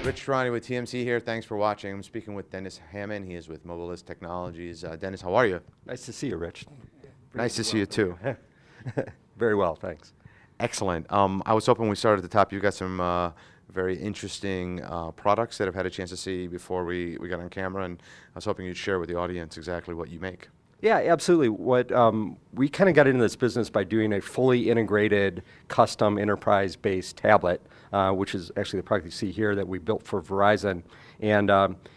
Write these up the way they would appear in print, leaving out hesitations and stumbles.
Rich Tehrani with TMC here. Thanks for watching. I'm speaking with Dennis Hamann. He is with Mobelisk Technologies. Dennis, how are you? Nice to see you, Rich. Nice to see you too. Very well, thanks. Excellent. I was hoping we started at the top. You've got some very interesting products that I've had a chance to see before we got on camera, and I was hoping you'd share with the audience exactly what you make. Yeah, absolutely. What we kind of got into this business by doing a fully integrated, custom enterprise-based tablet, which is actually the product you see here that we built for Verizon. And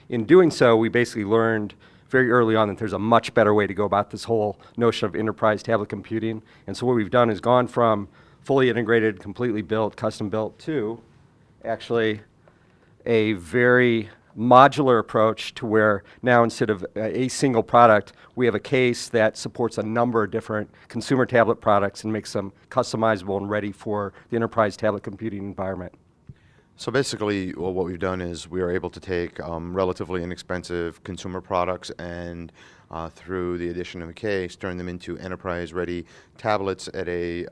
in doing so, we basically learned very early on that there's a much better way to go about this whole notion of enterprise tablet computing. And so what we've done is gone from fully integrated, completely built, custom built to actually a very modular approach to where now instead of a single product, we have a case that supports a number of different consumer tablet products and makes them customizable and ready for the enterprise tablet computing environment. So basically, well, what we've done is we are able to take relatively inexpensive consumer products and through the addition of a case, turn them into enterprise-ready tablets at a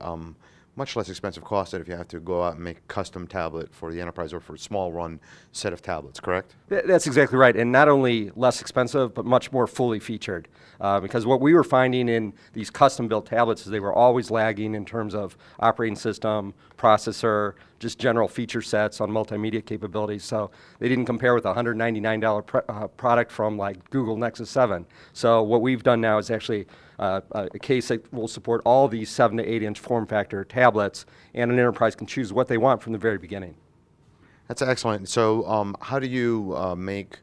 much less expensive cost than if you have to go out and make a custom tablet for the enterprise or for a small run set of tablets, correct? That's exactly right, and not only less expensive, but much more fully featured. Because what we were finding in these custom-built tablets is they were always lagging in terms of operating system, processor, just general feature sets on multimedia capabilities. So they didn't compare with a $199 product from like Google Nexus 7. So what we've done now is actually a case that will support all these 7 to 8 inch form factor tablets, and an enterprise can choose what they want from the very beginning. That's excellent. So how do you make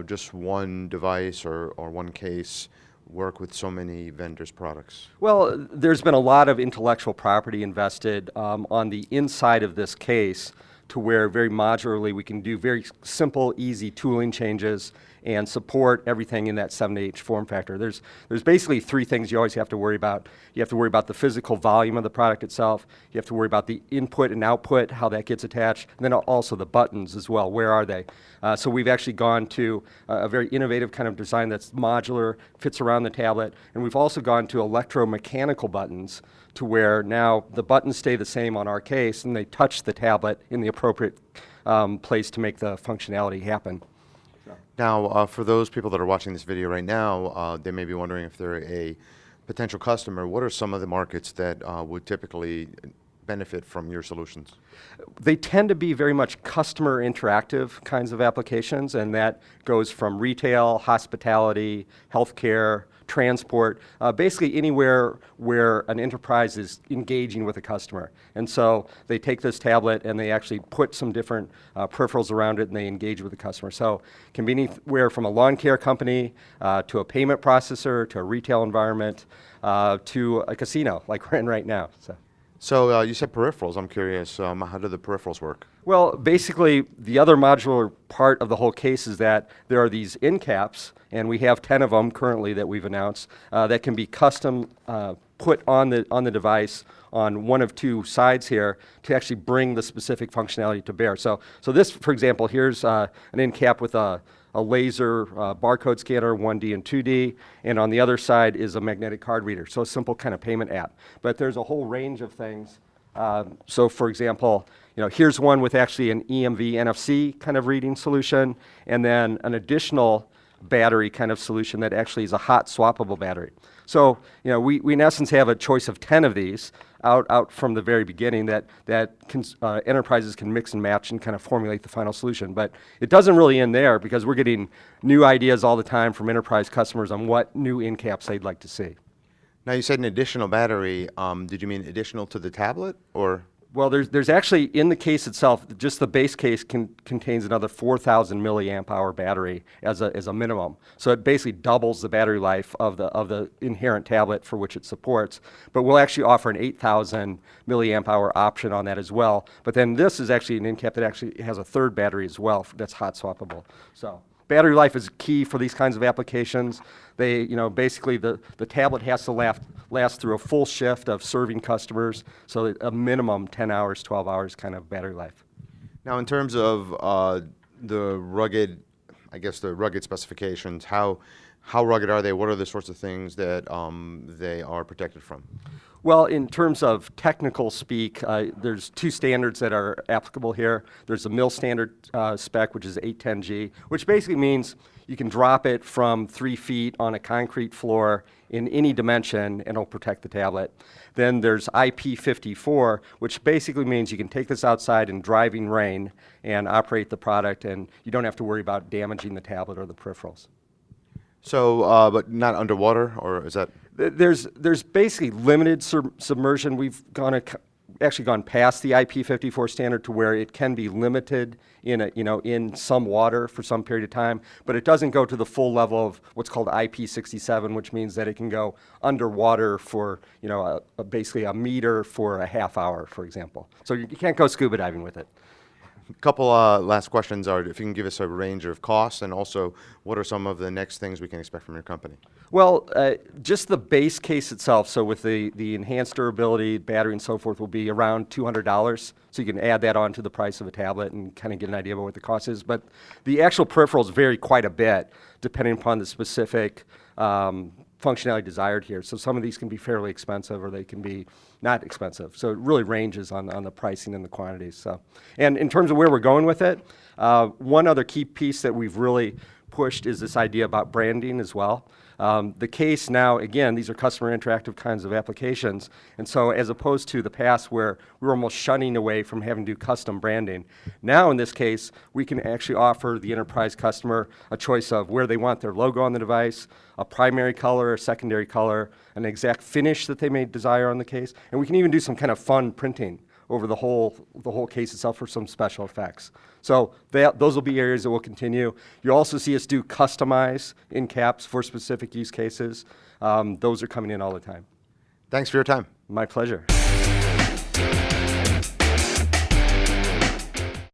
just one device or one case work with so many vendors' products? Well, there's been a lot of intellectual property invested on the inside of this case to where very modularly we can do very simple, easy tooling changes and support everything in that 7 to 8 inch form factor. There's basically three things you always have to worry about. You have to worry about the physical volume of the product itself. You have to worry about the input and output, how that gets attached, and then also the buttons as well. Where are they? So we've actually gone to a very innovative kind of design that's modular, fits around the tablet, and we've also gone to electromechanical buttons to where now the buttons stay the same on our case and they touch the tablet in the appropriate place to make the functionality happen. Now, for those people that are watching this video right now, they may be wondering if they're a potential customer. What are some of the markets that would typically benefit from your solutions? They tend to be very much customer interactive kinds of applications, and that goes from retail, hospitality, healthcare, transport, basically anywhere where an enterprise is engaging with a customer. And so they take this tablet and they actually put some different peripherals around it and they engage with the customer. So it can be anywhere from a lawn care company to a payment processor to a retail environment to a casino like we're in right now. So you said peripherals. I'm curious, how do the peripherals work? Well, basically, the other modular part of the whole case is that there are these end caps, and we have 10 of them currently that we've announced, that can be custom put on the device on one of two sides here to actually bring the specific functionality to bear. So this, for example, here's an end cap with a laser barcode scanner, 1D and 2D, and on the other side is a magnetic card reader, so a simple kind of payment app. But there's a whole range of things. So for example, here's one with actually an EMV NFC kind of reading solution, and then an additional battery kind of solution that actually is a hot swappable battery. So we in essence have a choice of 10 of these out from the very beginning that enterprises can mix and match and kind of formulate the final solution. But it doesn't really end there, because we're getting new ideas all the time from enterprise customers on what new end caps they'd like to see. Now you said an additional battery. Did you mean additional to the tablet, or? Well, there's actually, in the case itself, just the base case contains another 4,000 milliamp hour battery as a minimum. So it basically doubles the battery life of the inherent tablet for which it supports. But we'll actually offer an 8,000 milliamp hour option on that as well. But then this is actually an end cap that actually has a third battery as well that's hot swappable. So battery life is key for these kinds of applications. They, basically the tablet has to last through a full shift of serving customers, so a minimum 10 hours, 12 hours kind of battery life. Now, in terms of the rugged specifications, how How rugged are they? What are the sorts of things that they are protected from? Well, in terms of technical speak, there's two standards that are applicable here. There's a mill standard spec, which is 810G, which basically means you can drop it from 3 feet on a concrete floor in any dimension and it'll protect the tablet. Then there's IP54, which basically means you can take this outside in driving rain and operate the product, and you don't have to worry about damaging the tablet or the peripherals. So, but not underwater, or is that? There's basically limited submersion. We've actually gone past the IP54 standard to where it can be limited in some water for some period of time, but it doesn't go to the full level of what's called IP67, which means that it can go underwater for basically a meter for a half hour, for example. So you can't go scuba diving with it. A couple last questions are if you can give us a range of costs, and also what are some of the next things we can expect from your company? Well, just the base case itself, so with the enhanced durability, battery and so forth, will be around $200. So you can add that on to the price of a tablet and kind of get an idea about what the cost is. But the actual peripherals vary quite a bit depending upon the specific functionality desired here. So some of these can be fairly expensive or they can be not expensive. So it really ranges on the pricing and the quantities. So, and in terms of where we're going with it, one other key piece that we've really pushed is this idea about branding as well. The case now, again, these are customer interactive kinds of applications, and so as opposed to the past where we were almost shunning away from having to do custom branding, now in this case, we can actually offer the enterprise customer a choice of where they want their logo on the device, a primary color, a secondary color, an exact finish that they may desire on the case, and we can even do some kind of fun printing over the whole case itself for some special effects. So those will be areas that will continue. You'll also see us do customize in caps for specific use cases. Those are coming in all the time. Thanks for your time. My pleasure.